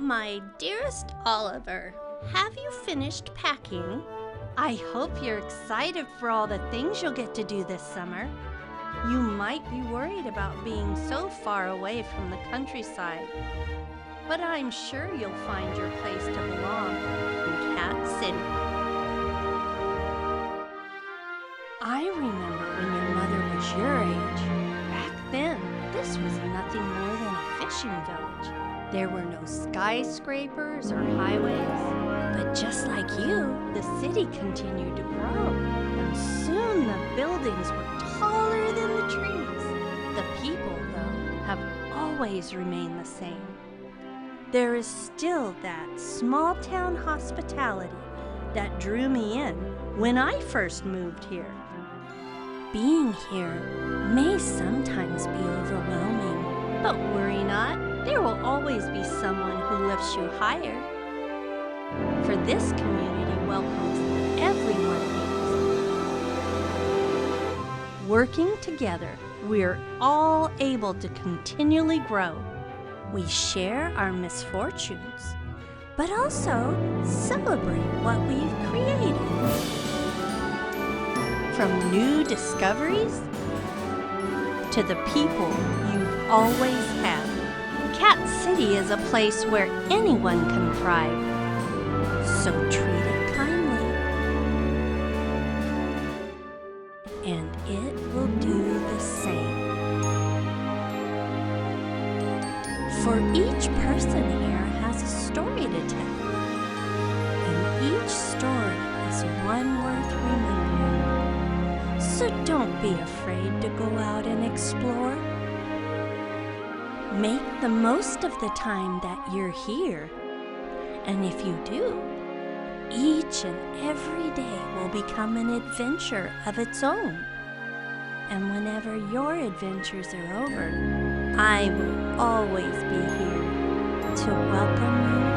My dearest Oliver, have you finished packing? I hope you're excited for all the things you'll get to do this summer. You might be worried about being so far away from the countryside, but I'm sure you'll find your place to belong in Cat City. I remember when your mother was your age. Back then, this was nothing more than a fishing village. There were no skyscrapers or highways, but just like you, the city continued to grow, and soon the buildings were taller than the trees. The people, though, have always remained the same. There is still that small-town hospitality that drew me in when I first moved here. Being here may sometimes be overwhelming, but worry not. There will always be someone who lifts you higher. For this community welcomes everyone here. Working together, we're all able to continually grow. We share our misfortunes, but also celebrate what we've created. From new discoveries to the people you've always had. Cat City is a place where anyone can thrive, so treat it kindly, and it will do the same. For each person here has a story to tell, and each story is one worth remembering. So don't be afraid to go out and explore. Make the most of the time that you're here. And if you do, each and every day will become an adventure of its own. And whenever your adventures are over, I will always be here to welcome you